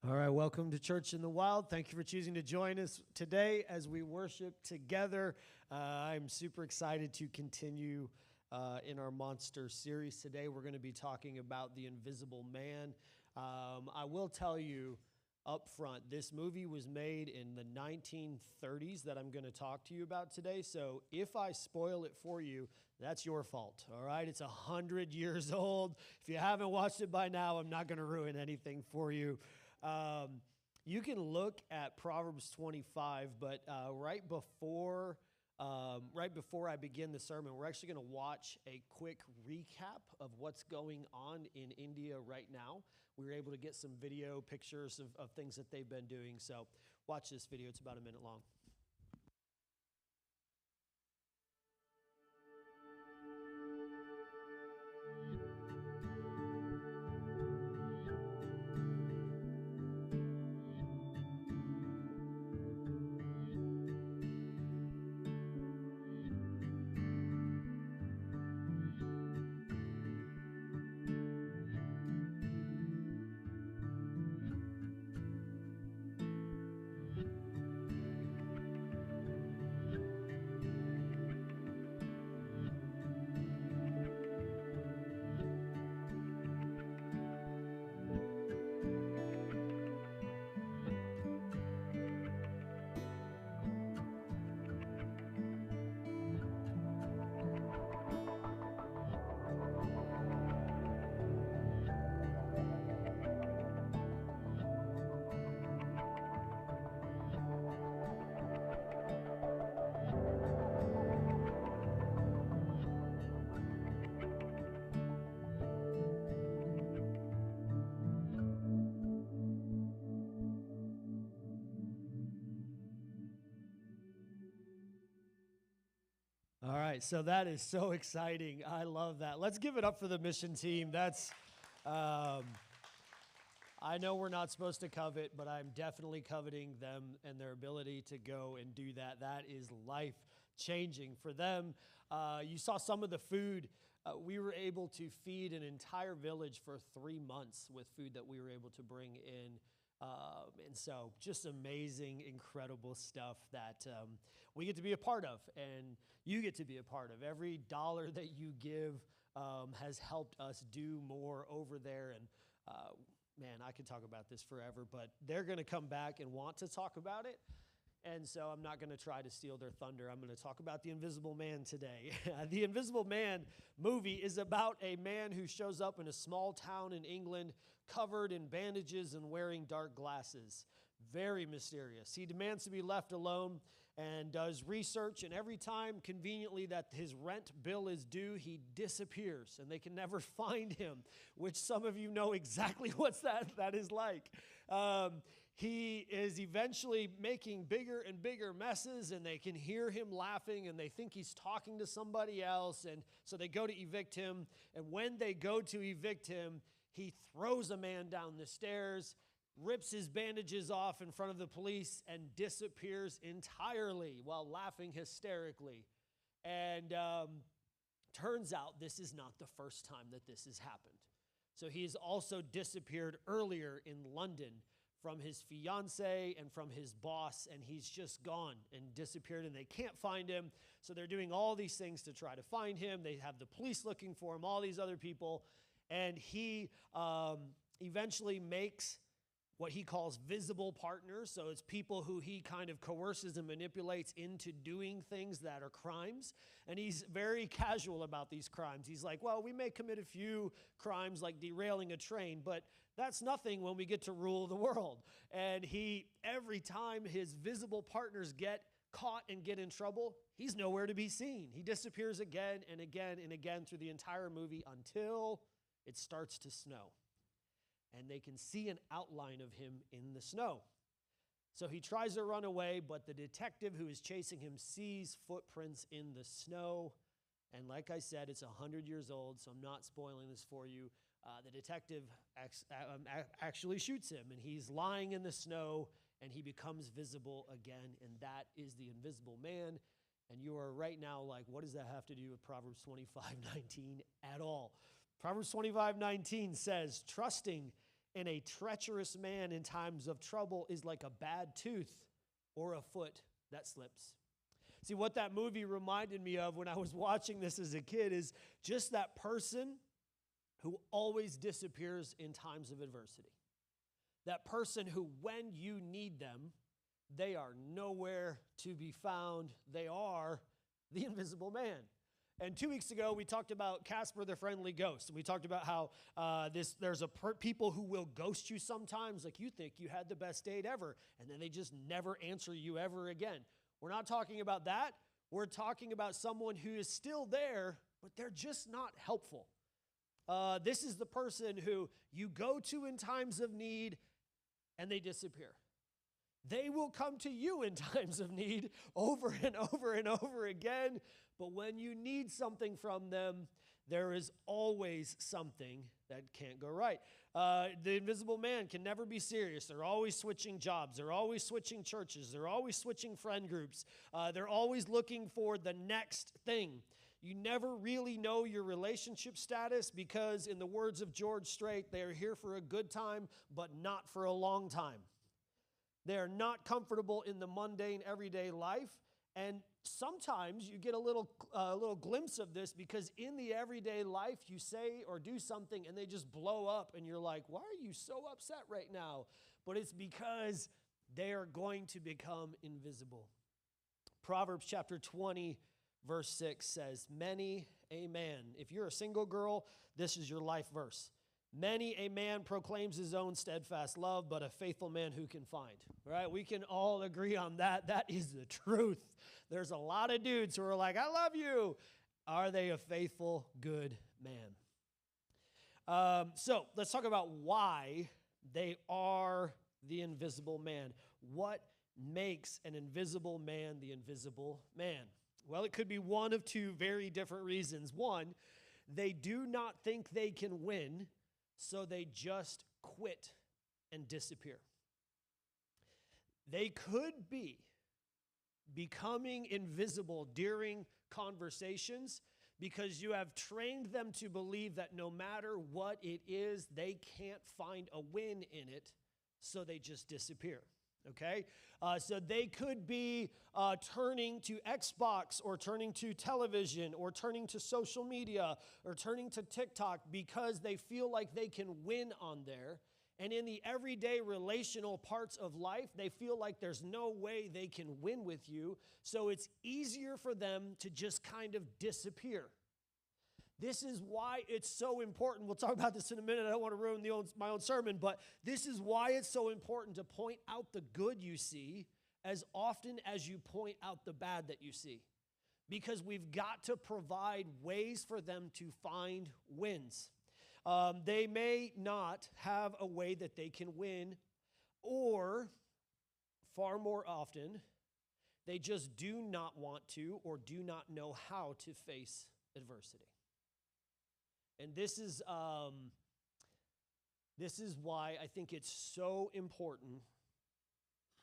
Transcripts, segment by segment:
All right, welcome to Church in the Wild. Thank you for choosing to join us today as we worship together. I'm super excited to continue in our Monster series. Today we're going to be talking about The Invisible Man. I will tell you up front, this movie was made in the 1930s that I'm going to talk to you about today. So if I spoil it for you, that's your fault, all right? It's 100 years old. If you haven't watched it by now, I'm not going to ruin anything for you. You can look at Proverbs 25, but right before I begin the sermon, we're actually going to watch a quick recap of what's going on in India right now. We were able to get some video pictures of things that they've been doing. So watch this video. It's about a minute long. All right, so that is so exciting. I love that. Let's give it up for the mission team. I know we're not supposed to covet, but I'm definitely coveting them and their ability to go and do that. That is life-changing for them. You saw some of the food. We were able to feed an entire village for 3 months with food that we were able to bring in. And so just amazing, incredible stuff that we get to be a part of, and you get to be a part of. Every dollar that you give has helped us do more over there. And man, I could talk about this forever, but they're going to come back and want to talk about it. And so I'm not going to try to steal their thunder. I'm going to talk about The Invisible Man today. The Invisible Man movie is about a man who shows up in a small town in England covered in bandages and wearing dark glasses. Very mysterious. He demands to be left alone and does research, and every time, conveniently, that his rent bill is due, he disappears, and they can never find him, which some of you know exactly what that is like. He is eventually making bigger and bigger messes, and they can hear him laughing, and they think he's talking to somebody else, and so they go to evict him, and when they go to evict him, he throws a man down the stairs, rips his bandages off in front of the police, and disappears entirely while laughing hysterically. And turns out this is not the first time that this has happened. So he's also disappeared earlier in London from his fiance and from his boss, and he's just gone and disappeared, and they can't find him. So they're doing all these things to try to find him. They have the police looking for him, all these other people, and he eventually makes what he calls visible partners. So it's people who he kind of coerces and manipulates into doing things that are crimes. And he's very casual about these crimes. He's like, well, we may commit a few crimes like derailing a train, but that's nothing when we get to rule the world. And every time his visible partners get caught and get in trouble, he's nowhere to be seen. He disappears again and again and again through the entire movie until it starts to snow. And they can see an outline of him in the snow. So he tries to run away, but the detective who is chasing him sees footprints in the snow. And like I said, it's 100 years old, so I'm not spoiling this for you. The detective actually shoots him, and he's lying in the snow, and he becomes visible again, and that is the Invisible Man. And you are right now like, what does that have to do with Proverbs 25:19 at all? Proverbs 25:19 says, trusting And a treacherous man in times of trouble is like a bad tooth or a foot that slips. See, what that movie reminded me of when I was watching this as a kid is just that person who always disappears in times of adversity. That person who, when you need them, they are nowhere to be found. They are the invisible man. And 2 weeks ago, we talked about Casper the Friendly Ghost. And we talked about how there's people who will ghost you sometimes, like you think you had the best date ever, and then they just never answer you ever again. We're not talking about that. We're talking about someone who is still there, but they're just not helpful. This is the person who you go to in times of need, and they disappear. They will come to you in times of need over and over and over again, but when you need something from them, there is always something that can't go right. The invisible man can never be serious. They're always switching jobs. They're always switching churches. They're always switching friend groups. They're always looking for the next thing. You never really know your relationship status because, in the words of George Strait, they are here for a good time, but not for a long time. They are not comfortable in the mundane, everyday life. And sometimes you get a little glimpse of this because in the everyday life, you say or do something and they just blow up and you're like, why are you so upset right now? But it's because they are going to become invisible. Proverbs chapter 20, verse 6 says, many a man. If you're a single girl, this is your life verse. Many a man proclaims his own steadfast love, but a faithful man who can find. Right? We can all agree on that. That is the truth. There's a lot of dudes who are like, I love you. Are they a faithful, good man? So let's talk about why they are the invisible man. What makes an invisible man the invisible man? Well, it could be one of two very different reasons. One, they do not think they can win, so they just quit and disappear. They could be becoming invisible during conversations because you have trained them to believe that no matter what it is, they can't find a win in it, so they just disappear. Okay? So they could be turning to Xbox or turning to television or turning to social media or turning to TikTok because they feel like they can win on there. And in the everyday relational parts of life, they feel like there's no way they can win with you. So it's easier for them to just kind of disappear. This is why it's so important. We'll talk about this in a minute. I don't want to ruin my own sermon, but this is why it's so important to point out the good you see as often as you point out the bad that you see. Because we've got to provide ways for them to find wins. They may not have a way that they can win, or far more often, they just do not want to or do not know how to face adversity. And this is why I think it's so important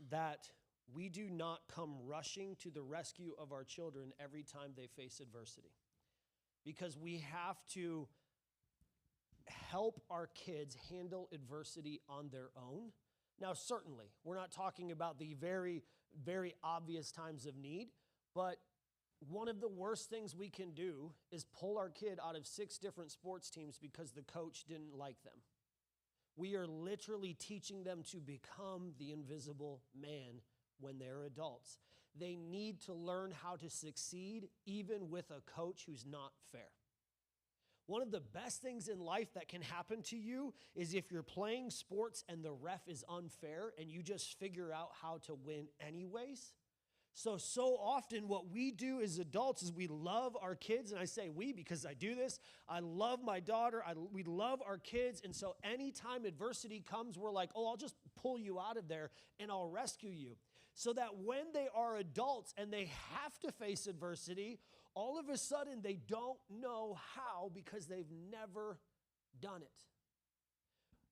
that we do not come rushing to the rescue of our children every time they face adversity. Because we have to help our kids handle adversity on their own. Now, certainly, we're not talking about the very, very obvious times of need, but one of the worst things we can do is pull our kid out of 6 different sports teams because the coach didn't like them. We are literally teaching them to become the invisible man when they're adults. They need to learn how to succeed even with a coach who's not fair. One of the best things in life that can happen to you is if you're playing sports and the ref is unfair and you just figure out how to win anyways. So often what we do as adults is we love our kids, and I say we because I do this. I love my daughter. We love our kids, and so anytime adversity comes, we're like, oh, I'll just pull you out of there and I'll rescue you. So that when they are adults and they have to face adversity, all of a sudden they don't know how because they've never done it.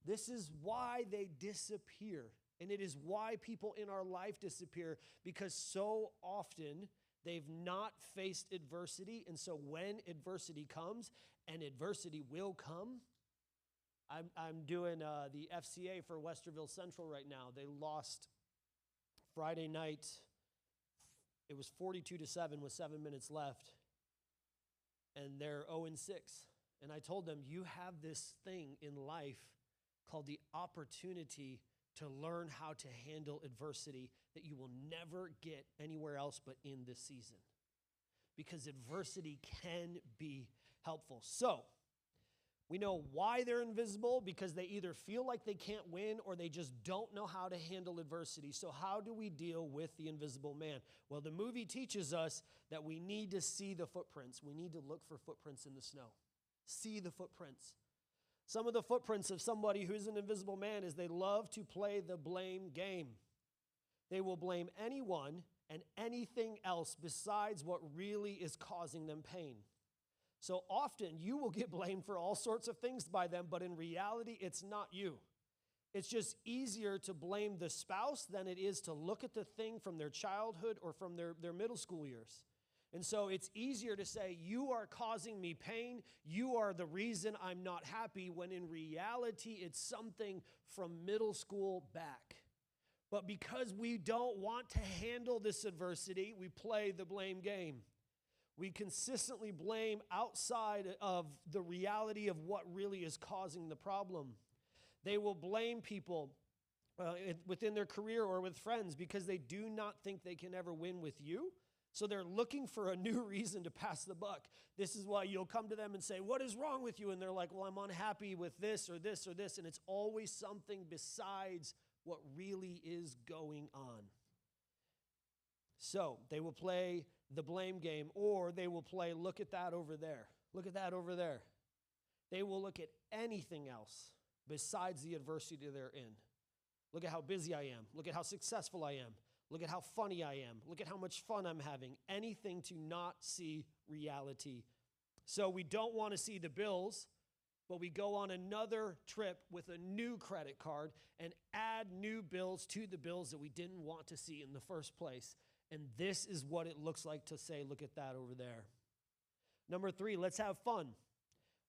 This is why they disappear. And it is why people in our life disappear, because so often they've not faced adversity. And so when adversity comes, and adversity will come, I'm doing the FCA for Westerville Central right now. They lost Friday night. It was 42-7 with 7 minutes left, and they're 0-6. And I told them, you have this thing in life called the opportunity to learn how to handle adversity that you will never get anywhere else but in this season. Because adversity can be helpful. So, we know why they're invisible, because they either feel like they can't win or they just don't know how to handle adversity. So how do we deal with the invisible man? Well, the movie teaches us that we need to see the footprints. We need to look for footprints in the snow. See the footprints. Some of the footprints of somebody who's an invisible man is they love to play the blame game. They will blame anyone and anything else besides what really is causing them pain. So often you will get blamed for all sorts of things by them, but in reality, it's not you. It's just easier to blame the spouse than it is to look at the thing from their childhood or from their middle school years. And so it's easier to say, you are causing me pain, you are the reason I'm not happy, when in reality, it's something from middle school back. But because we don't want to handle this adversity, we play the blame game. We consistently blame outside of the reality of what really is causing the problem. They will blame people within their career or with friends because they do not think they can ever win with you. So they're looking for a new reason to pass the buck. This is why you'll come to them and say, what is wrong with you? And they're like, well, I'm unhappy with this or this or this. And it's always something besides what really is going on. So they will play the blame game, or they will play, look at that over there. Look at that over there. They will look at anything else besides the adversity they're in. Look at how busy I am. Look at how successful I am. Look at how funny I am. Look at how much fun I'm having. Anything to not see reality. So we don't want to see the bills, but we go on another trip with a new credit card and add new bills to the bills that we didn't want to see in the first place. And this is what it looks like to say, look at that over there. Number 3, let's have fun.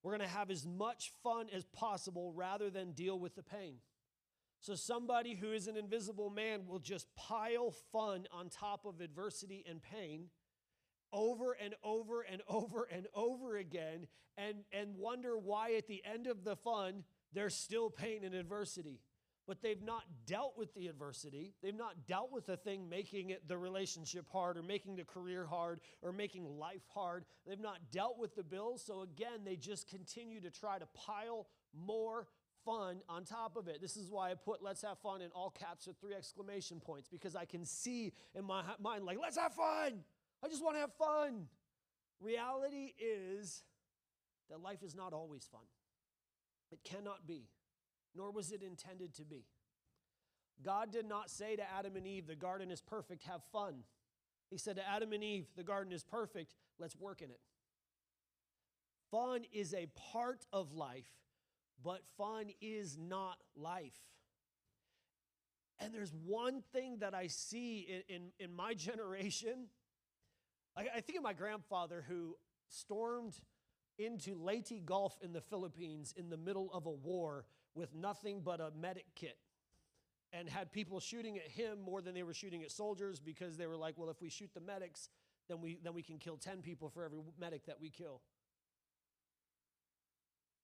We're going to have as much fun as possible rather than deal with the pain. So somebody who is an invisible man will just pile fun on top of adversity and pain over and over and over and over again and wonder why at the end of the fun, there's still pain and adversity. But they've not dealt with the adversity. They've not dealt with the thing making it the relationship hard or making the career hard or making life hard. They've not dealt with the bills. So again, they just continue to try to pile more fun on top of it. This is why I put let's have fun in all caps with 3 exclamation points, because I can see in my mind like, let's have fun. I just want to have fun. Reality is that life is not always fun. It cannot be. Nor was it intended to be. God did not say to Adam and Eve, the garden is perfect, have fun. He said to Adam and Eve, the garden is perfect, let's work in it. Fun is a part of life, but fun is not life. And there's one thing that I see in my generation. I think of my grandfather who stormed into Leyte Gulf in the Philippines in the middle of a war with nothing but a medic kit, and had people shooting at him more than they were shooting at soldiers, because they were like, well, if we shoot the medics, then we can kill 10 people for every medic that we kill.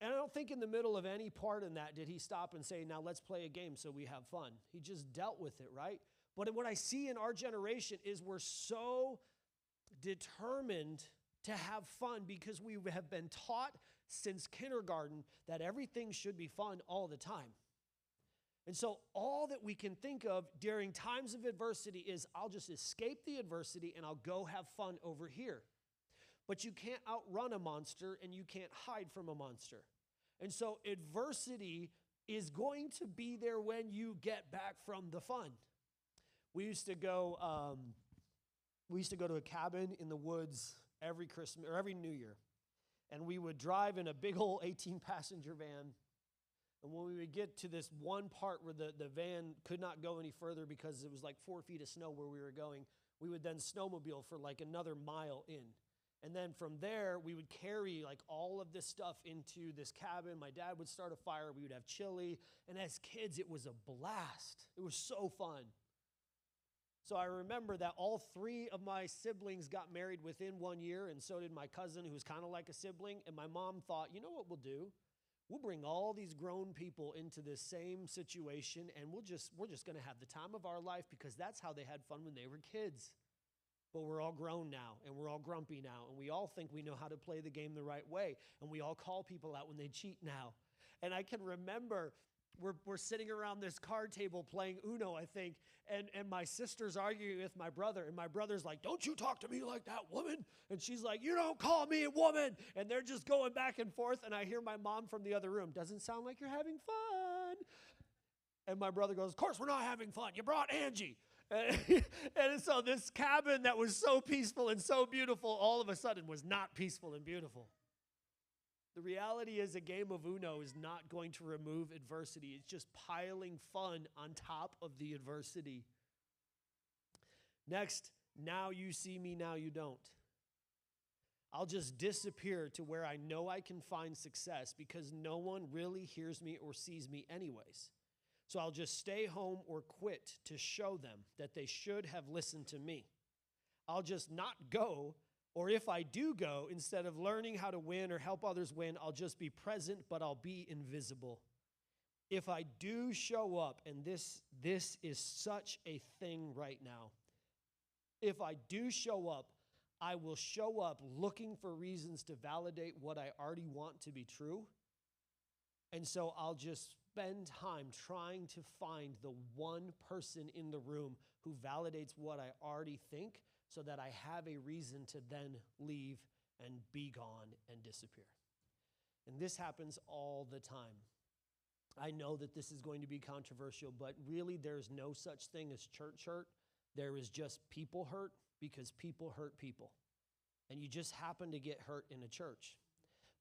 And I don't think in the middle of any part in that did he stop and say, now let's play a game so we have fun. He just dealt with it, right? But what I see in our generation is we're so determined to have fun because we have been taught since kindergarten that everything should be fun all the time. And so all that we can think of during times of adversity is I'll just escape the adversity and I'll go have fun over here. But you can't outrun a monster and you can't hide from a monster. And so adversity is going to be there when you get back from the fun. We used to go to a cabin in the woods every Christmas or every New Year. And we would drive in a big old 18-passenger van. And when we would get to this one part where the van could not go any further because it was like 4 feet of snow where we were going, we would then snowmobile for like another mile in. And then from there, we would carry like all of this stuff into this cabin. My dad would start a fire. We would have chili. And as kids, it was a blast. It was so fun. So I remember that all three of my siblings got married within 1 year, and so did my cousin, who was kind of like a sibling. And my mom thought, you know what we'll do? We'll bring all these grown people into this same situation, and we're just going to have the time of our life, because that's how they had fun when they were kids. But we're all grown now, and we're all grumpy now, and we all think we know how to play the game the right way, and we all call people out when they cheat now. And I can remember we're sitting around this card table playing Uno, I think, and my sister's arguing with my brother, and my brother's like, don't you talk to me like that, woman. And she's like, you don't call me a woman. And they're just going back and forth, and I hear my mom from the other room, doesn't sound like you're having fun. And my brother goes, of course we're not having fun. You brought Angie. And so this cabin that was so peaceful and so beautiful all of a sudden was not peaceful and beautiful. The reality is a game of Uno is not going to remove adversity. It's just piling fun on top of the adversity. Next, now you see me, now you don't. I'll just disappear to where I know I can find success, because no one really hears me or sees me anyways. So I'll just stay home or quit to show them that they should have listened to me. I'll just not go, or if I do go, instead of learning how to win or help others win, I'll just be present, but I'll be invisible. If I do show up, and this is such a thing right now, if I do show up, I will show up looking for reasons to validate what I already want to be true. And so I'll just spend time trying to find the one person in the room who validates what I already think, so that I have a reason to then leave and be gone and disappear. And this happens all the time. I know that this is going to be controversial, but really there's no such thing as church hurt. There is just people hurt, because people hurt people. And you just happen to get hurt in a church.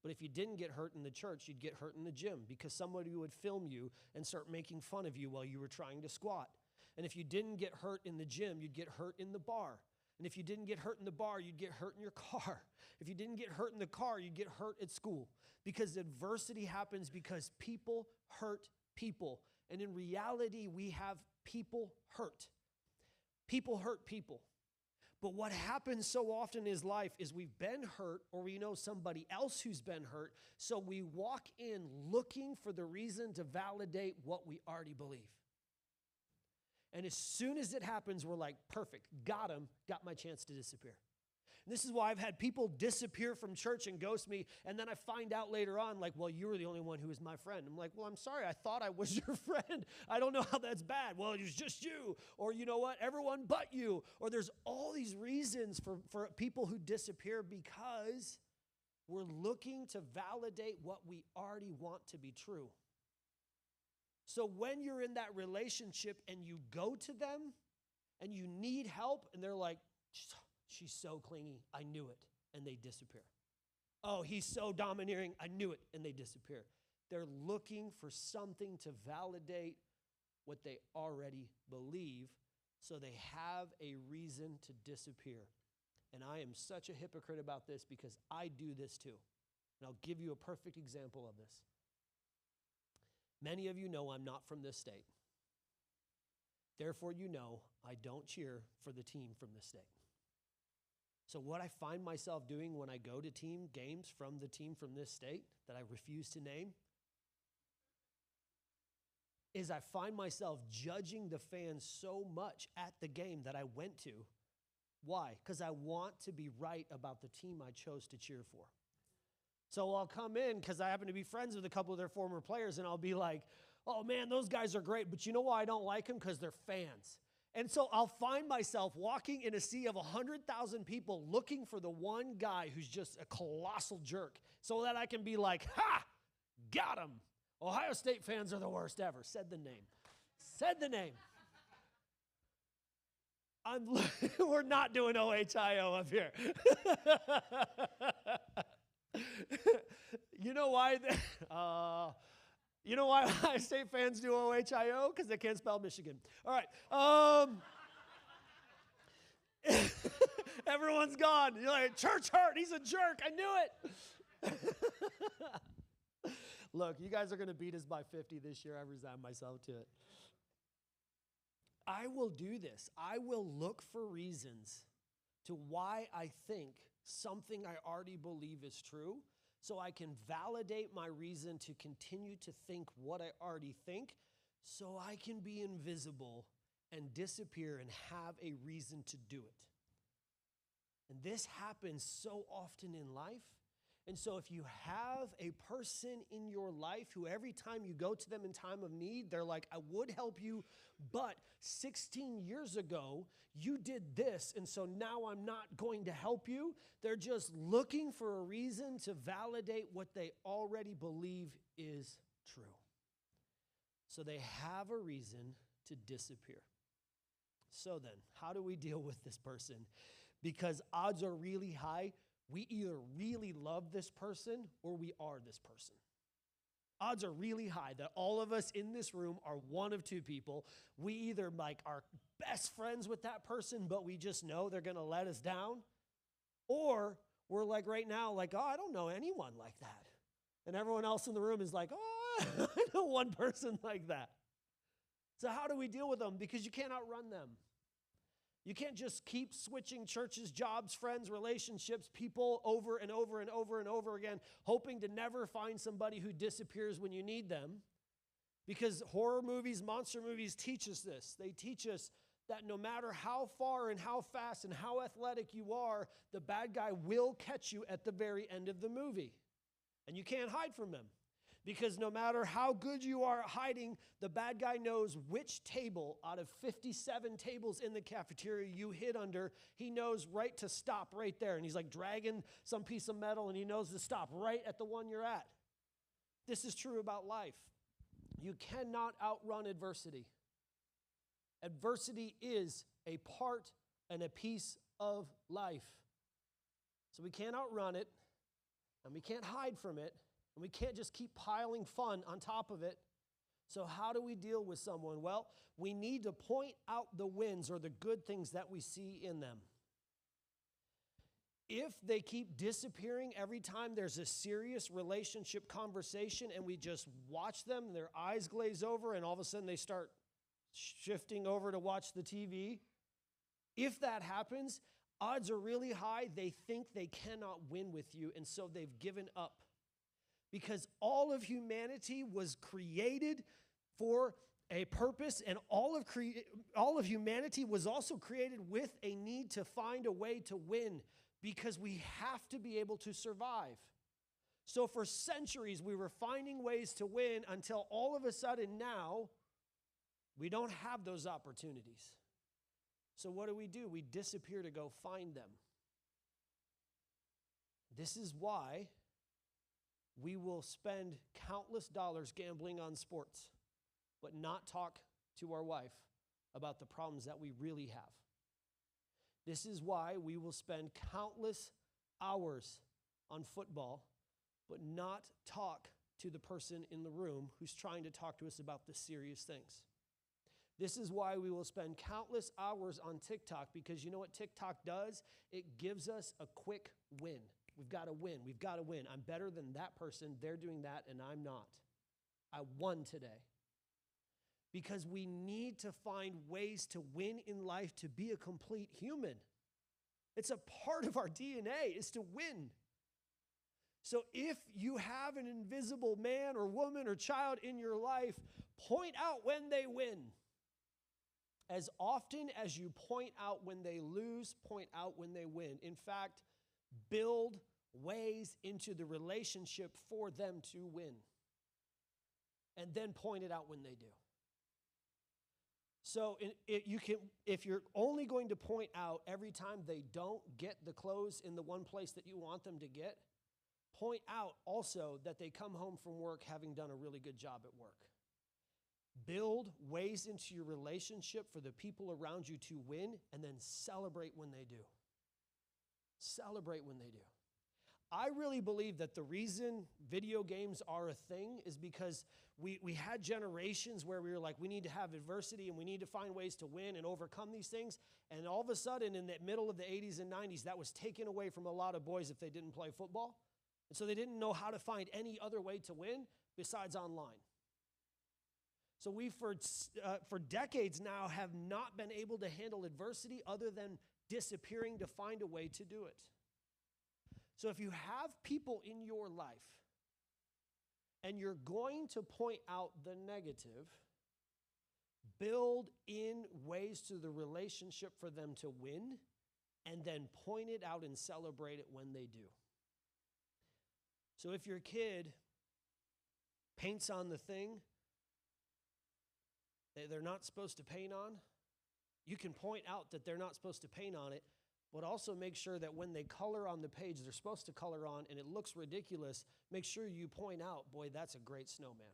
But if you didn't get hurt in the church, you'd get hurt in the gym, because somebody would film you and start making fun of you while you were trying to squat. And if you didn't get hurt in the gym, you'd get hurt in the bar. And if you didn't get hurt in the bar, you'd get hurt in your car. If you didn't get hurt in the car, you'd get hurt at school. Because adversity happens because people hurt people. And in reality, we have people hurt. People hurt people. But what happens so often in life is we've been hurt, or we know somebody else who's been hurt, so we walk in looking for the reason to validate what we already believe. And as soon as it happens, we're like, perfect, got him, got my chance to disappear. And this is why I've had people disappear from church and ghost me, and then I find out later on, like, well, you were the only one who was my friend. I'm like, well, I'm sorry, I thought I was your friend. I don't know how that's bad. Well, it was just you. Or you know what, everyone but you. Or there's all these reasons for people who disappear, because we're looking to validate what we already want to be true. So when you're in that relationship and you go to them and you need help, and they're like, she's so clingy, I knew it, and they disappear. Oh, he's so domineering, I knew it, and they disappear. They're looking for something to validate what they already believe, so they have a reason to disappear. And I am such a hypocrite about this, because I do this too. And I'll give you a perfect example of this. Many of you know I'm not from this state. Therefore, you know I don't cheer for the team from this state. So what I find myself doing when I go to team games from the team from this state that I refuse to name is I find myself judging the fans so much at the game that I went to. Why? Because I want to be right about the team I chose to cheer for. So I'll come in because I happen to be friends with a couple of their former players, and I'll be like, oh man, those guys are great, but you know why I don't like them? Because they're fans. And so I'll find myself walking in a sea of 100,000 people looking for the one guy who's just a colossal jerk, so that I can be like, ha, got him. Ohio State fans are the worst ever. Said the name. Said the name. We're not doing OHIO up here. You know why? You know why Ohio State fans do OHIO? Because they can't spell Michigan. All right. Everyone's gone. You're like, church hurt. He's a jerk. I knew it. Look, you guys are going to beat us by 50 this year. I resign myself to it. I will do this. I will look for reasons to why I think something I already believe is true, so I can validate my reason to continue to think what I already think, so I can be invisible and disappear and have a reason to do it. And this happens so often in life. And so if you have a person in your life who every time you go to them in time of need, they're like, I would help you, but 16 years ago, you did this, and so now I'm not going to help you. They're just looking for a reason to validate what they already believe is true. So they have a reason to disappear. So then, how do we deal with this person? Because odds are really high, we either really love this person or we are this person. Odds are really high that all of us in this room are one of two people. We either like are best friends with that person, but we just know they're going to let us down. Or we're like right now, like, oh, I don't know anyone like that. And everyone else in the room is like, oh, I know one person like that. So how do we deal with them? Because you can't outrun them. You can't just keep switching churches, jobs, friends, relationships, people over and over and over and over again, hoping to never find somebody who disappears when you need them. Because horror movies, monster movies teach us this. They teach us that no matter how far and how fast and how athletic you are, the bad guy will catch you at the very end of the movie. And you can't hide from him. Because no matter how good you are at hiding, the bad guy knows which table out of 57 tables in the cafeteria you hid under. He knows right to stop right there. And he's like dragging some piece of metal, and he knows to stop right at the one you're at. This is true about life. You cannot outrun adversity. Adversity is a part and a piece of life. So we can't outrun it, and we can't hide from it. And we can't just keep piling fun on top of it. So how do we deal with someone? Well, we need to point out the wins or the good things that we see in them. If they keep disappearing every time there's a serious relationship conversation and we just watch them, their eyes glaze over, and all of a sudden they start shifting over to watch the TV. If that happens, odds are really high they think they cannot win with you, and so they've given up. Because all of humanity was created for a purpose, and all of humanity was also created with a need to find a way to win, because we have to be able to survive. So for centuries, we were finding ways to win until all of a sudden now, we don't have those opportunities. So what do? We disappear to go find them. This is why we will spend countless dollars gambling on sports, but not talk to our wife about the problems that we really have. This is why we will spend countless hours on football, but not talk to the person in the room who's trying to talk to us about the serious things. This is why we will spend countless hours on TikTok, because you know what TikTok does? It gives us a quick win. We've got to win. We've got to win. I'm better than that person. They're doing that, and I'm not. I won today. Because we need to find ways to win in life to be a complete human. It's a part of our DNA is to win. So if you have an invisible man or woman or child in your life, point out when they win. As often as you point out when they lose, point out when they win. In fact, build ways into the relationship for them to win. And then point it out when they do. So if you're only going to point out every time they don't get the clothes in the one place that you want them to get, point out also that they come home from work having done a really good job at work. Build ways into your relationship for the people around you to win, and then celebrate when they do. Celebrate when they do. I really believe that the reason video games are a thing is because we had generations where we were like, we need to have adversity and we need to find ways to win and overcome these things. And all of a sudden, in the middle of the 80s and 90s, that was taken away from a lot of boys if they didn't play football. And so they didn't know how to find any other way to win besides online. So we, for decades now, have not been able to handle adversity other than disappearing to find a way to do it. So if you have people in your life and you're going to point out the negative, build in ways to the relationship for them to win, and then point it out and celebrate it when they do. So if your kid paints on the thing that they're not supposed to paint on, you can point out that they're not supposed to paint on it, but also make sure that when they color on the page they're supposed to color on and it looks ridiculous, make sure you point out, boy, that's a great snowman.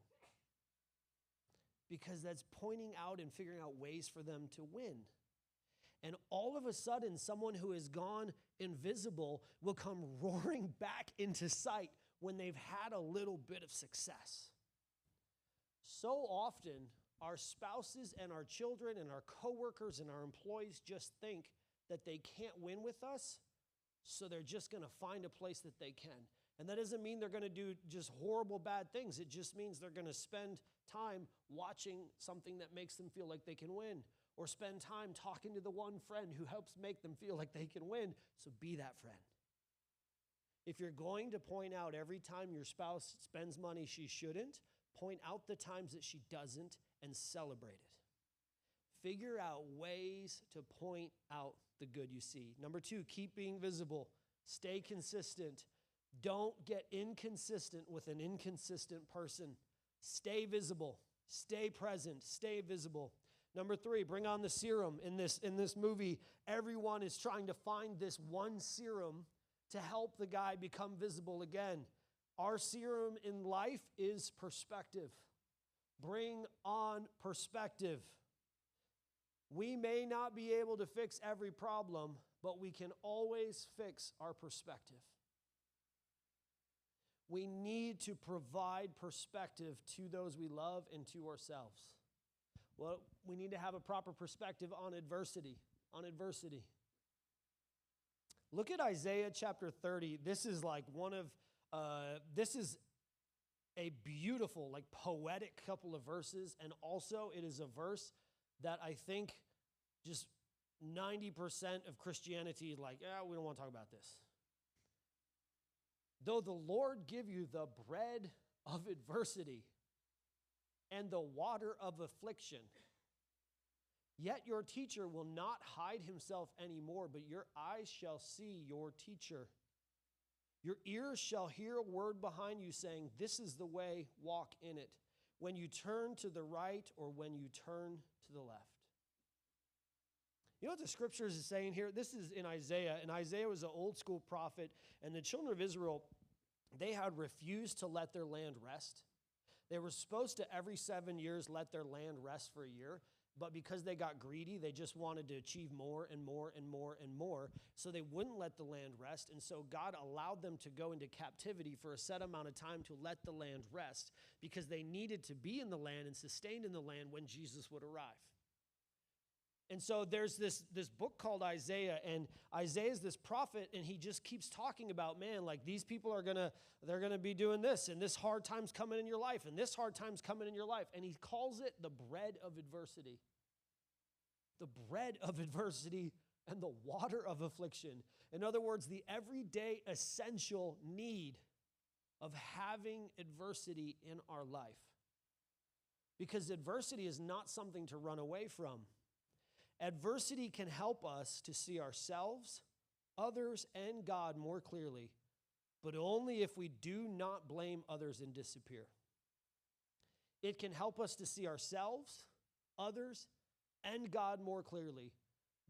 Because that's pointing out and figuring out ways for them to win. And all of a sudden, someone who has gone invisible will come roaring back into sight when they've had a little bit of success. So often, our spouses and our children and our coworkers and our employees just think that they can't win with us, so they're just going to find a place that they can. And that doesn't mean they're going to do just horrible bad things. It just means they're going to spend time watching something that makes them feel like they can win, or spend time talking to the one friend who helps make them feel like they can win. So be that friend. If you're going to point out every time your spouse spends money she shouldn't, point out the times that she doesn't and celebrate it. Figure out ways to point out the good you see. Number 2, keep being visible. Stay consistent. Don't get inconsistent with an inconsistent person. Stay visible. Stay present. Stay visible. Number 3, bring on the serum. In this movie, everyone is trying to find this one serum to help the guy become visible again. Our serum in life is perspective. Bring on perspective. We may not be able to fix every problem, but we can always fix our perspective. We need to provide perspective to those we love and to ourselves. Well, we need to have a proper perspective on adversity. Look at Isaiah chapter 30. This is like this is a beautiful, like poetic couple of verses, and also it is a verse that I think just 90% of Christianity is like, we don't want to talk about this. Though the Lord give you the bread of adversity and the water of affliction, yet your teacher will not hide himself anymore, but your eyes shall see your teacher. Your ears shall hear a word behind you saying, this is the way, walk in it. When you turn to the right or when you turn to the left. You know what the scriptures is saying here? This is in Isaiah, and Isaiah was an old school prophet, and the children of Israel, they had refused to let their land rest. They were supposed to every 7 years let their land rest for a year, but because they got greedy, they just wanted to achieve more and more and more and more, so they wouldn't let the land rest, and so God allowed them to go into captivity for a set amount of time to let the land rest, because they needed to be in the land and sustained in the land when Jesus would arrive. And so there's this book called Isaiah, and Isaiah is this prophet, and he just keeps talking about, man, like these people they're gonna be doing this, and this hard time's coming in your life, and this hard time's coming in your life. And he calls it the bread of adversity. The bread of adversity and the water of affliction. In other words, the everyday essential need of having adversity in our life. Because adversity is not something to run away from. Adversity can help us to see ourselves, others, and God more clearly, but only if we do not blame others and disappear. It can help us to see ourselves, others, and God more clearly,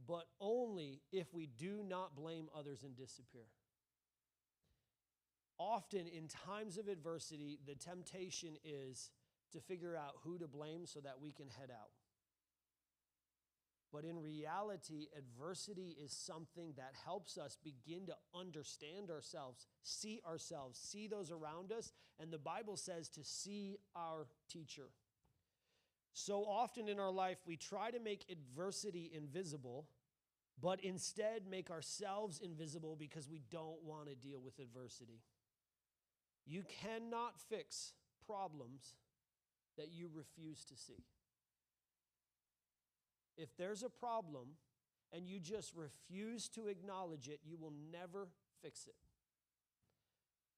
but only if we do not blame others and disappear. Often in times of adversity, the temptation is to figure out who to blame so that we can head out. But in reality, adversity is something that helps us begin to understand ourselves, see those around us, and the Bible says to see our teacher. So often in our life, we try to make adversity invisible, but instead make ourselves invisible because we don't want to deal with adversity. You cannot fix problems that you refuse to see. If there's a problem and you just refuse to acknowledge it, you will never fix it.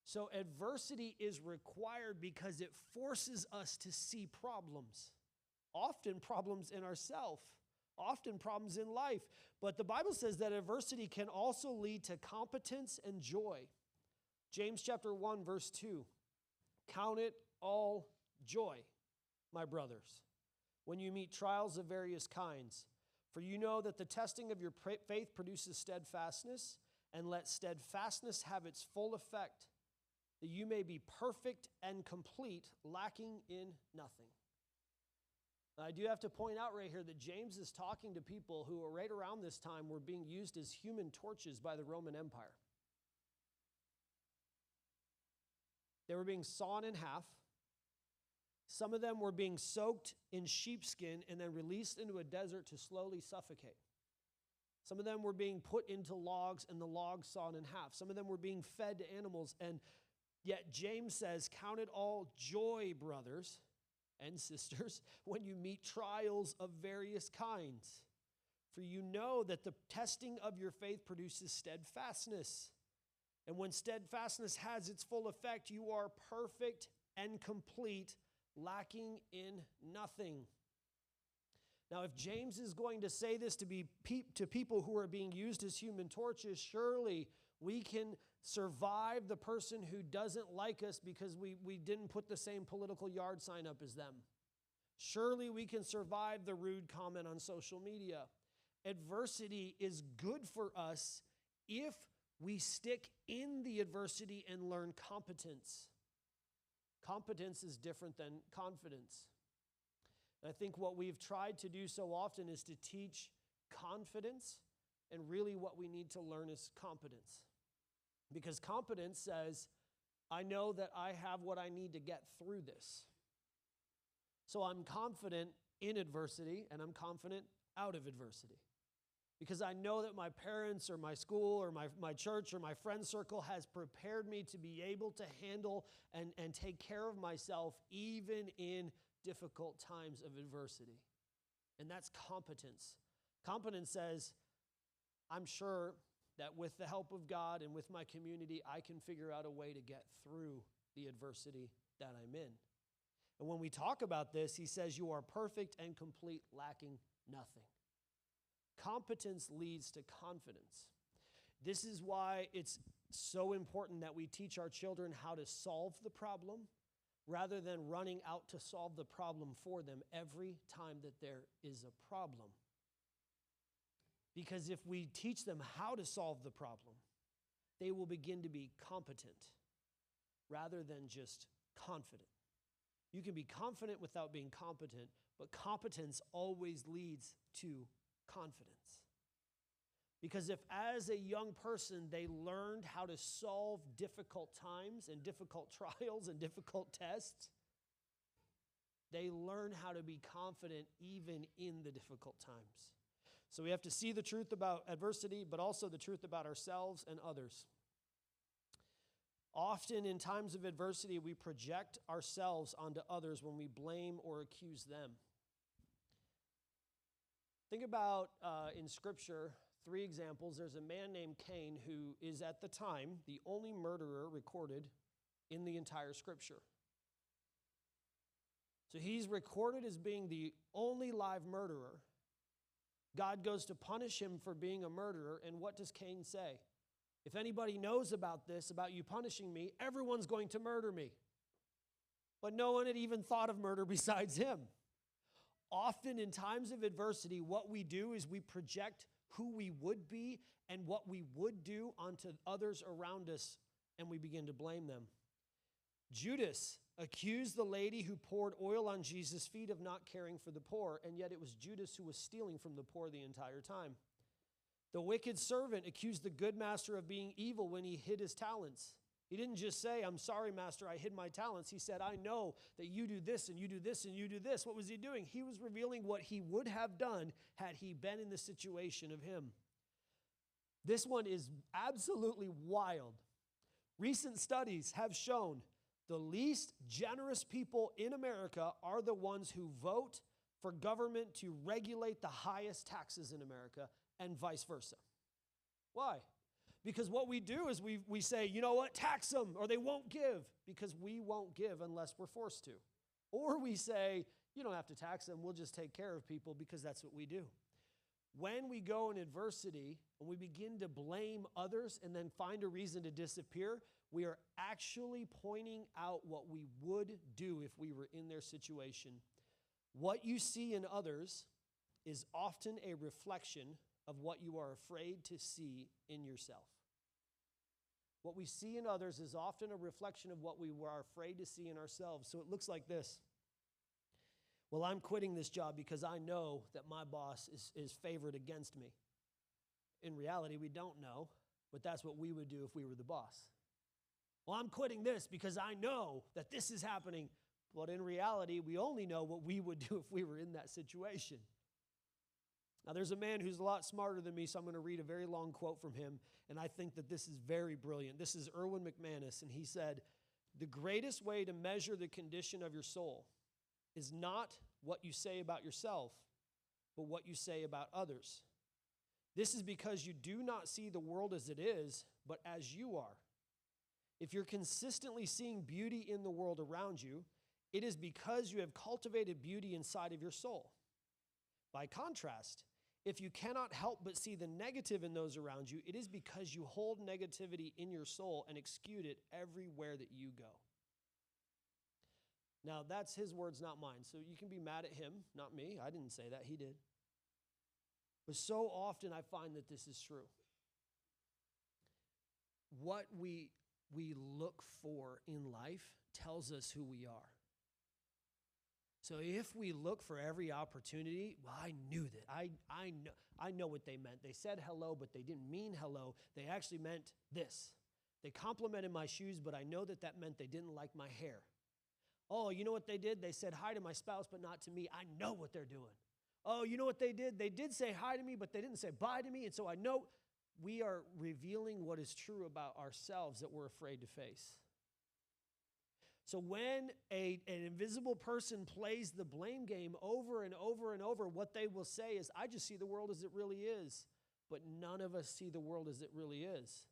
So adversity is required because it forces us to see problems. Often problems in ourselves, often problems in life. But the Bible says that adversity can also lead to competence and joy. James chapter 1, verse 2. Count it all joy, my brothers, when you meet trials of various kinds. For you know that the testing of your faith produces steadfastness, and let steadfastness have its full effect, that you may be perfect and complete, lacking in nothing. I do have to point out right here that James is talking to people who, right around this time, were being used as human torches by the Roman Empire. They were being sawn in half. Some of them were being soaked in sheepskin and then released into a desert to slowly suffocate. Some of them were being put into logs and the logs sawn in half. Some of them were being fed to animals. And yet James says, count it all joy, brothers and sisters, when you meet trials of various kinds. For you know that the testing of your faith produces steadfastness. And when steadfastness has its full effect, you are perfect and complete, lacking in nothing. Now, if James is going to say this to people who are being used as human torches, surely we can survive the person who doesn't like us because we didn't put the same political yard sign up as them. Surely we can survive the rude comment on social media. Adversity is good for us if we stick in the adversity and learn competence. Competence is different than confidence. And I think what we've tried to do so often is to teach confidence, and really what we need to learn is competence. Because competence says, I know that I have what I need to get through this. So I'm confident in adversity, and I'm confident out of adversity. Because I know that my parents or my school or my church or my friend circle has prepared me to be able to handle and take care of myself even in difficult times of adversity. And that's competence. Competence says, I'm sure that with the help of God and with my community, I can figure out a way to get through the adversity that I'm in. And when we talk about this, he says, you are perfect and complete, lacking nothing. Competence leads to confidence. This is why it's so important that we teach our children how to solve the problem rather than running out to solve the problem for them every time that there is a problem. Because if we teach them how to solve the problem, they will begin to be competent rather than just confident. You can be confident without being competent, but competence always leads to confidence. Because if as a young person they learned how to solve difficult times and difficult trials and difficult tests, they learn how to be confident even in the difficult times. So we have to see the truth about adversity, but also the truth about ourselves and others. Often in times of adversity, we project ourselves onto others when we blame or accuse them. Think about in Scripture, 3 examples. There's a man named Cain who is at the time the only murderer recorded in the entire Scripture. So he's recorded as being the only live murderer. God goes to punish him for being a murderer, and what does Cain say? If anybody knows about this, about you punishing me, everyone's going to murder me. But no one had even thought of murder besides him. Often in times of adversity, what we do is we project who we would be and what we would do onto others around us, and we begin to blame them. Judas accused the lady who poured oil on Jesus' feet of not caring for the poor, and yet it was Judas who was stealing from the poor the entire time. The wicked servant accused the good master of being evil when he hid his talents. He didn't just say, I'm sorry, master, I hid my talents. He said, I know that you do this and you do this and you do this. What was he doing? He was revealing what he would have done had he been in the situation of him. This one is absolutely wild. Recent studies have shown the least generous people in America are the ones who vote for government to regulate the highest taxes in America and vice versa. Why? Because what we do is we say, you know what, tax them or they won't give, because we won't give unless we're forced to. Or we say, you don't have to tax them, we'll just take care of people, because that's what we do. When we go in adversity and we begin to blame others and then find a reason to disappear, we are actually pointing out what we would do if we were in their situation. What you see in others is often a reflection of what you are afraid to see in yourself. What we see in others is often a reflection of what we are afraid to see in ourselves. So it looks like this. Well, I'm quitting this job because I know that my boss is favored against me. In reality, we don't know, but that's what we would do if we were the boss. Well, I'm quitting this because I know that this is happening. But in reality, we only know what we would do if we were in that situation. Now, there's a man who's a lot smarter than me, so I'm going to read a very long quote from him, and I think that this is very brilliant. This is Erwin McManus, and he said, "The greatest way to measure the condition of your soul is not what you say about yourself, but what you say about others. This is because you do not see the world as it is, but as you are. If you're consistently seeing beauty in the world around you, it is because you have cultivated beauty inside of your soul. By contrast, if you cannot help but see the negative in those around you, it is because you hold negativity in your soul and exude it everywhere that you go." Now, that's his words, not mine. So you can be mad at him, not me. I didn't say that. He did. But so often I find that this is true. What we look for in life tells us who we are. So if we look for every opportunity, well, I knew that. I know what they meant. They said hello, but they didn't mean hello. They actually meant this. They complimented my shoes, but I know that meant they didn't like my hair. Oh, you know what they did? They said hi to my spouse, but not to me. I know what they're doing. Oh, you know what they did? They did say hi to me, but they didn't say bye to me. And so I know we are revealing what is true about ourselves that we're afraid to face. So when an invisible person plays the blame game over and over and over, what they will say is, I just see the world as it really is. But none of us see the world as it really is.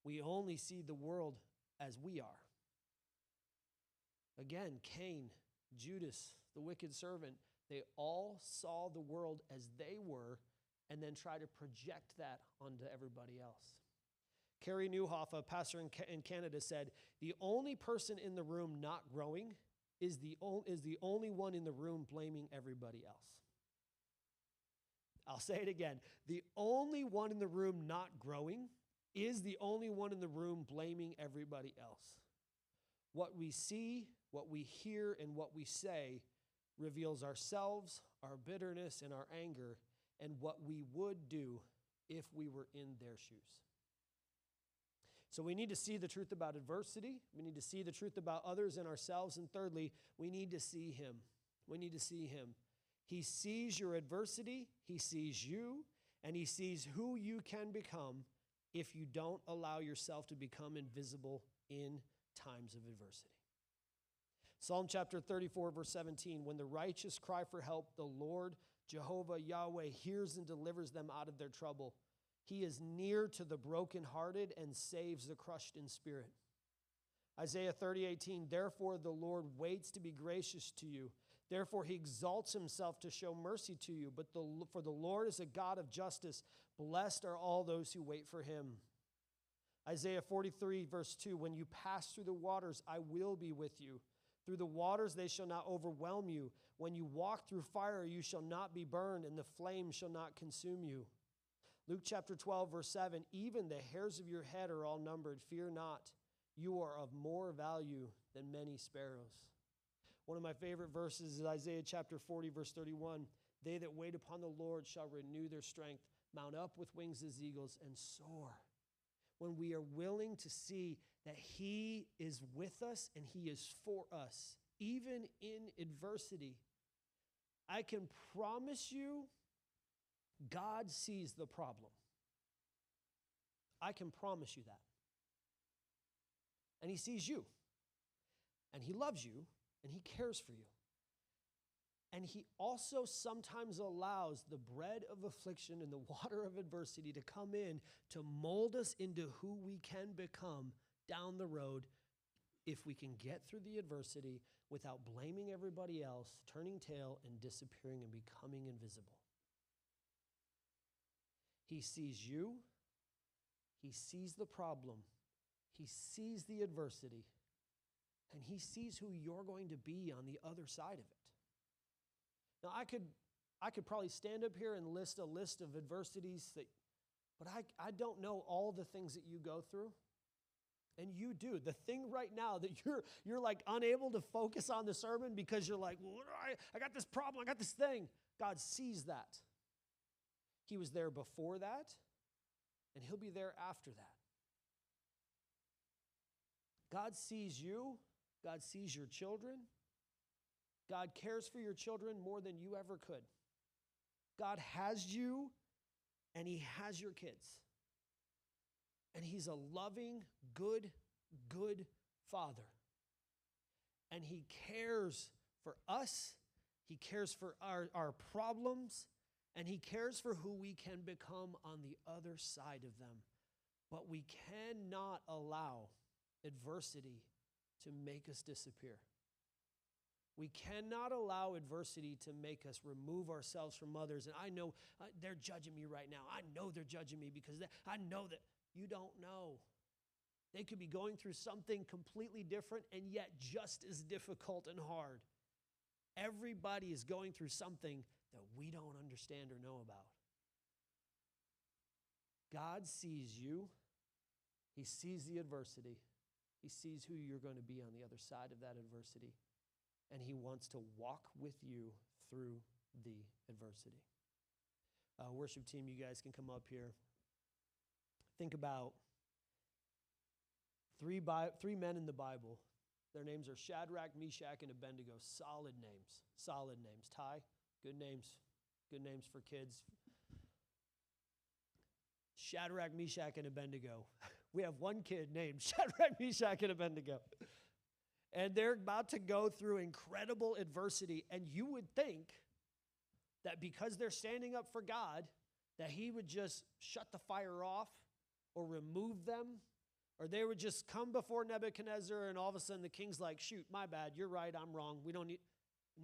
We only see the world as we are. Again, Cain, Judas, the wicked servant, they all saw the world as they were and then try to project that onto everybody else. Carey Nieuwhof, a pastor in Canada, said, "The only person in the room not growing is the only one in the room blaming everybody else." I'll say it again. The only one in the room not growing is the only one in the room blaming everybody else. What we see, what we hear, and what we say reveals ourselves, our bitterness, and our anger, and what we would do if we were in their shoes. So we need to see the truth about adversity. We need to see the truth about others and ourselves. And thirdly, we need to see him. We need to see him. He sees your adversity, he sees you, and he sees who you can become if you don't allow yourself to become invisible in times of adversity. Psalm chapter 34, verse 17, "When the righteous cry for help, the Lord, Jehovah, Yahweh, hears and delivers them out of their trouble. He is near to the brokenhearted and saves the crushed in spirit." Isaiah 30:18, "Therefore the Lord waits to be gracious to you. Therefore he exalts himself to show mercy to you. But for the Lord is a God of justice. Blessed are all those who wait for him." Isaiah 43, verse 2, "When you pass through the waters, I will be with you. Through the waters they shall not overwhelm you. When you walk through fire, you shall not be burned, and the flame shall not consume you." Luke chapter 12, verse 7, "Even the hairs of your head are all numbered. Fear not, you are of more value than many sparrows. One of my favorite verses is Isaiah chapter 40, verse 31. They that wait upon the Lord shall renew their strength, mount up with wings as eagles, and soar. When we are willing to see that He is with us and He is for us, even in adversity, I can promise you God sees the problem. I can promise you that. And He sees you. And He loves you. And He cares for you. And He also sometimes allows the bread of affliction and the water of adversity to come in to mold us into who we can become down the road if we can get through the adversity without blaming everybody else, turning tail, and disappearing and becoming invisible. He sees you. He sees the problem. He sees the adversity. And He sees who you're going to be on the other side of it. Now, I could probably stand up here and list a list of adversities, but I don't know all the things that you go through. And you do. The thing right now that you're like unable to focus on the sermon because you're like, well, I got this problem, I got this thing. God sees that. He was there before that, and He'll be there after that. God sees you. God sees your children. God cares for your children more than you ever could. God has you, and He has your kids. And He's a loving, good Father. And He cares for us. He cares for our problems. And He cares for who we can become on the other side of them. But we cannot allow adversity to make us disappear. We cannot allow adversity to make us remove ourselves from others. And I know they're judging me right now. I know they're judging me because I know that you don't know. They could be going through something completely different and yet just as difficult and hard. Everybody is going through something that we don't understand or know about. God sees you. He sees the adversity. He sees who you're going to be on the other side of that adversity. And He wants to walk with you through the adversity. Worship team, you guys can come up here. Think about three men in the Bible. Their names are Shadrach, Meshach, and Abednego. Solid names. Solid names. Ty, good names. Good names for kids. Shadrach, Meshach, and Abednego. We have one kid named Shadrach, Meshach, and Abednego. And they're about to go through incredible adversity. And you would think that because they're standing up for God, that He would just shut the fire off or remove them. Or they would just come before Nebuchadnezzar and all of a sudden the king's like, shoot, my bad, you're right, I'm wrong. We don't need.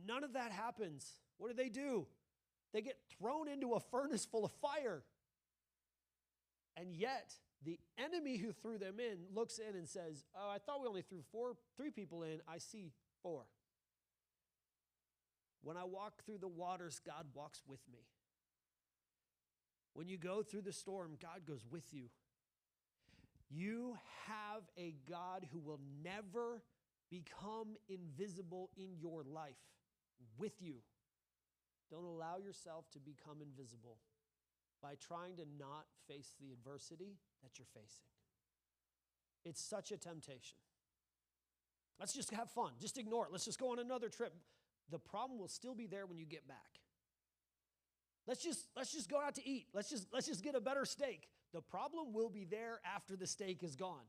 None of that happens. What do? They get thrown into a furnace full of fire. And yet, the enemy who threw them in looks in and says, oh, I thought we only threw three people in. I see 4. When I walk through the waters, God walks with me. When you go through the storm, God goes with you. You have a God who will never become invisible in your life with you. Don't allow yourself to become invisible by trying to not face the adversity that you're facing. It's such a temptation. Let's just have fun. Just ignore it. Let's just go on another trip. The problem will still be there when you get back. Let's just go out to eat. Let's just get a better steak. The problem will be there after the steak is gone.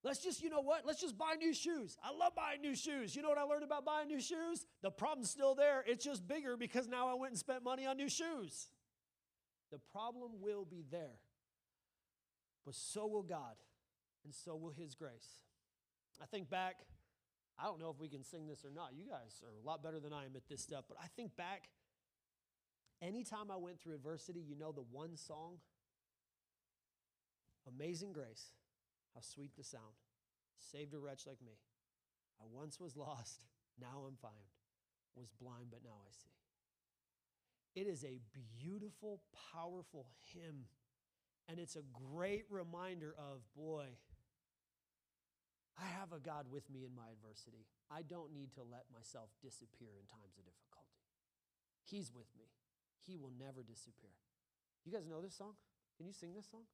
Let's just, you know what? Let's just buy new shoes. I love buying new shoes. You know what I learned about buying new shoes? The problem's still there. It's just bigger because now I went and spent money on new shoes. The problem will be there. But so will God, and so will His grace. I think back, I don't know if we can sing this or not. You guys are a lot better than I am at this stuff, but I think back, anytime I went through adversity, you know the one song? Amazing Grace, how sweet the sound. Saved a wretch like me. I once was lost, now I'm found. Was blind, but now I see. It is a beautiful, powerful hymn. And it's a great reminder of, boy, I have a God with me in my adversity. I don't need to let myself disappear in times of difficulty. He's with me. He will never disappear. You guys know this song? Can you sing this song?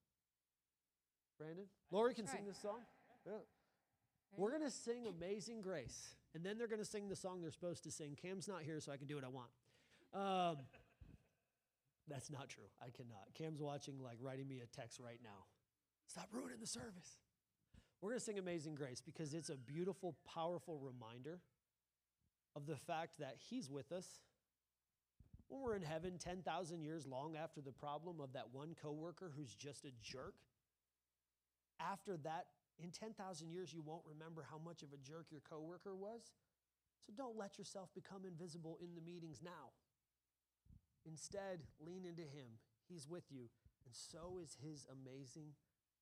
Brandon? Lori can sing this song? Yeah. We're going to sing Amazing Grace, and then they're going to sing the song they're supposed to sing. Cam's not here, so I can do what I want. That's not true. I cannot. Cam's watching, like, writing me a text right now. Stop ruining the service. We're going to sing Amazing Grace because it's a beautiful, powerful reminder of the fact that he's with us. When we're in heaven 10,000 years long after the problem of that one coworker who's just a jerk, after that, in 10,000 years, you won't remember how much of a jerk your coworker was. So don't let yourself become invisible in the meetings now. Instead, lean into him. He's with you, and so is his amazing,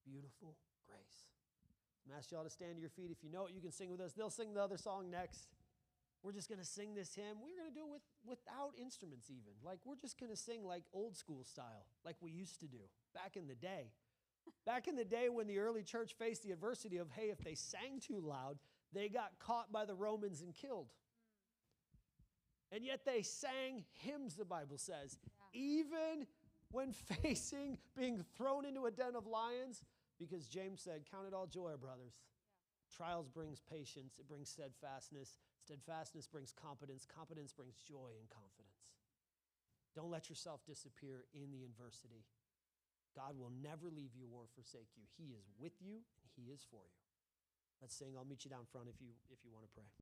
beautiful grace. I'm asking y'all to stand to your feet. If you know it, you can sing with us. They'll sing the other song next. We're just going to sing this hymn. We're going to do it without instruments even. Like, we're just going to sing like old school style, like we used to do back in the day. Back in the day when the early church faced the adversity of, hey, if they sang too loud, they got caught by the Romans and killed. And yet they sang hymns, the Bible says, even when facing being thrown into a den of lions, because James said, count it all joy, brothers. Trials brings patience. It brings steadfastness. Steadfastness brings competence. Competence brings joy and confidence. Don't let yourself disappear in the adversity. God will never leave you or forsake you. He is with you, and he is for you. Let's sing. I'll meet you down front if you want to pray.